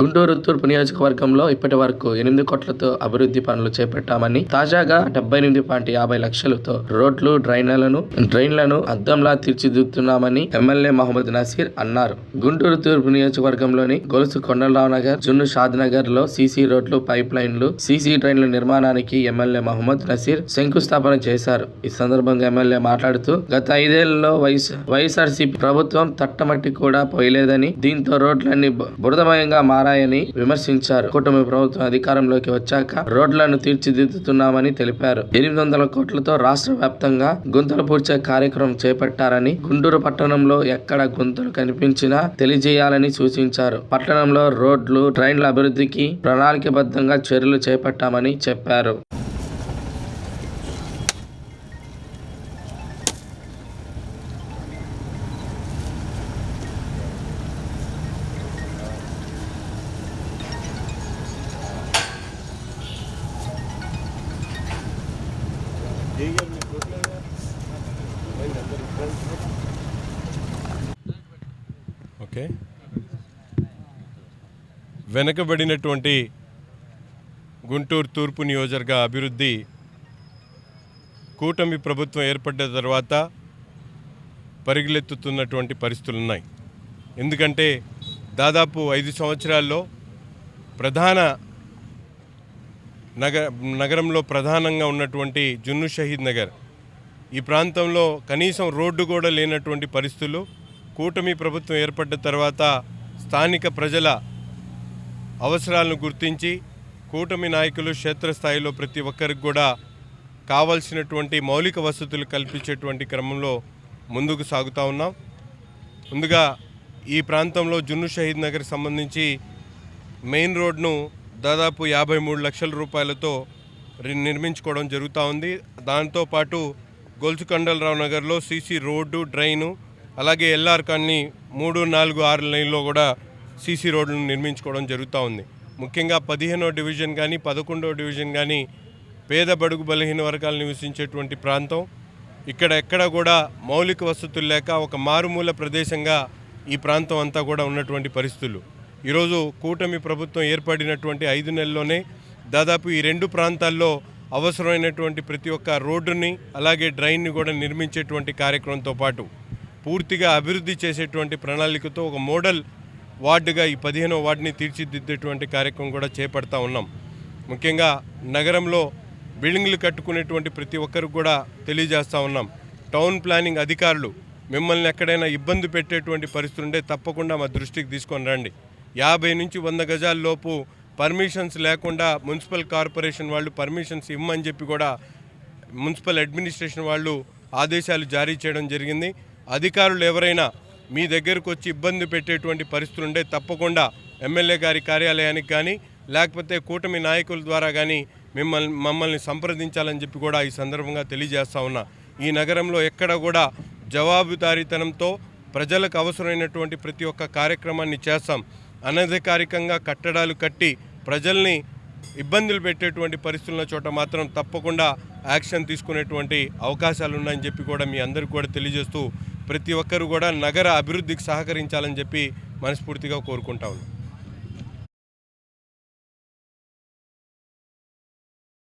గుంటూరు తూర్పు నియోజకవర్గంలో ఇప్పటి వరకు 8 కోట్లతో అభివృద్ధి పనులు చేపట్టామని, తాజాగా 78.50 లక్షలతో రోడ్లు, డ్రైన్లను అద్దంలా తీర్చిదిద్దుతున్నామని ఎమ్మెల్యే మహమ్మద్ నసీర్ అన్నారు. గుంటూరు తూర్పు నియోజకవర్గంలోని గొలుసు కొండలరావు నగర్, జున్ను షాద్ నగర్ లో సీసీ రోడ్లు, పైప్ లైన్లు, సీసీ డ్రైన్ల నిర్మాణానికి ఎమ్మెల్యే మహమ్మద్ నసీర్ శంకుస్థాపన చేశారు. ఈ సందర్భంగా ఎమ్మెల్యే మాట్లాడుతూ, గత 5 ఏళ్లలో వైఎస్ఆర్సీపీ ప్రభుత్వం తట్టమట్టి కూడా పోయలేదని, దీంతో రోడ్లన్నీ బురదమయంగా మారాయని విమర్శించారు. కూటమి ప్రభుత్వం అధికారంలోకి వచ్చాక రోడ్లను తీర్చిదిద్దుతున్నామని తెలిపారు. 800 కోట్లతో రాష్ట్ర వ్యాప్తంగా గుంతలు పూడ్చే కార్యక్రమం చేపట్టారని, గుంటూరు పట్టణంలో ఎక్కడ గుంతలు కనిపించినా తెలియజేయాలని సూచించారు. పట్టణంలో రోడ్లు, డ్రైన్ల అభివృద్ధికి ప్రణాళికాబద్ధంగా చర్యలు చేపట్టామని చెప్పారు. ఓకే, వెనుకబడినటువంటి గుంటూరు తూర్పు నియోజకవర్గ అభివృద్ధి కూటమి ప్రభుత్వం ఏర్పడ్డ తర్వాత పరిగెత్తుతున్నటువంటి పరిస్థితులు ఉన్నాయి. ఎందుకంటే దాదాపు 5 సంవత్సరాల్లో నగరంలో ప్రధానంగా ఉన్నటువంటి జున్ను షహీద్ నగర్, ఈ ప్రాంతంలో కనీసం రోడ్డు కూడా లేనటువంటి పరిస్థితులు కూటమి ప్రభుత్వం ఏర్పడ్డ తర్వాత స్థానిక ప్రజల అవసరాలను గుర్తించి కూటమి నాయకులు క్షేత్రస్థాయిలో ప్రతి ఒక్కరికి కూడా కావాల్సినటువంటి మౌలిక వసతులు కల్పించేటువంటి క్రమంలో ముందుకు సాగుతూ ఉన్నాం. ముందుగా ఈ ప్రాంతంలో జున్ను షహీద్ నగర్కి సంబంధించి మెయిన్ రోడ్ను దాదాపు 53 లక్షల రూపాయలతో నిర్మించుకోవడం జరుగుతూ ఉంది. దాంతోపాటు గొలుసుకొండలరావు నగర్లో సీసీ రోడ్డు, డ్రైను, అలాగే ఎల్ఆర్ కాలనీ 3, 4, 6 లైన్లో కూడా సీసీ రోడ్లను నిర్మించుకోవడం జరుగుతూ ఉంది. ముఖ్యంగా 15వ డివిజన్ కానీ 11వ డివిజన్ కానీ పేద బడుగు బలహీన వర్గాలు నివసించేటువంటి ప్రాంతం. ఎక్కడ కూడా మౌలిక వసతులు లేక ఒక మారుమూల ప్రదేశంగా ఈ ప్రాంతం అంతా కూడా ఉన్నటువంటి పరిస్థితులు. ఈరోజు కూటమి ప్రభుత్వం ఏర్పడినటువంటి 5 నెలల్లోనే దాదాపు ఈ 2 ప్రాంతాల్లో అవసరమైనటువంటి ప్రతి ఒక్క రోడ్డుని, అలాగే డ్రైన్ని కూడా నిర్మించేటువంటి కార్యక్రమంతో పాటు పూర్తిగా అభివృద్ధి చేసేటువంటి ప్రణాళికతో ఒక మోడల్ వార్డుగా ఈ 15వ వార్డుని తీర్చిదిద్దేటువంటి కార్యక్రమం కూడా చేపడతా ఉన్నాం. ముఖ్యంగా నగరంలో బిల్డింగ్లు కట్టుకునేటువంటి ప్రతి ఒక్కరికి కూడా తెలియజేస్తూ ఉన్నాం. టౌన్ ప్లానింగ్ అధికారులు మిమ్మల్ని ఎక్కడైనా ఇబ్బంది పెట్టేటువంటి పరిస్థితులు ఉంటే తప్పకుండా మా దృష్టికి తీసుకొని రండి. 50 నుంచి 100 గజాల లోపు పర్మిషన్స్ లేకుండా మున్సిపల్ కార్పొరేషన్ వాళ్ళు పర్మిషన్స్ ఇమ్మని చెప్పి కూడా మున్సిపల్ అడ్మినిస్ట్రేషన్ వాళ్ళు ఆదేశాలు జారీ చేయడం జరిగింది. అధికారులు ఎవరైనా మీ దగ్గరకు వచ్చి ఇబ్బంది పెట్టేటువంటి పరిస్థితులు ఉంటే తప్పకుండా ఎమ్మెల్యే గారి కార్యాలయానికి కానీ లేకపోతే కూటమి నాయకుల ద్వారా కానీ మమ్మల్ని సంప్రదించాలని చెప్పి కూడా ఈ సందర్భంగా తెలియజేస్తా ఉన్నా. ఈ నగరంలో ఎక్కడ కూడా జవాబుదారీతనంతో ప్రజలకు అవసరమైనటువంటి ప్రతి ఒక్క కార్యక్రమాన్ని చేస్తాం. అనధికారికంగా కట్టడాలు కట్టి ప్రజల్ని ఇబ్బందులు పెట్టేటువంటి పరిస్థితుల చోట మాత్రం తప్పకుండా యాక్షన్ తీసుకునేటువంటి అవకాశాలు ఉన్నాయని చెప్పి కూడా మీ అందరికీ కూడా తెలియజేస్తూ ప్రతి ఒక్కరు కూడా నగర అభివృద్ధికి సహకరించాలని చెప్పి మనస్ఫూర్తిగా కోరుకుంటా ఉన్నాం.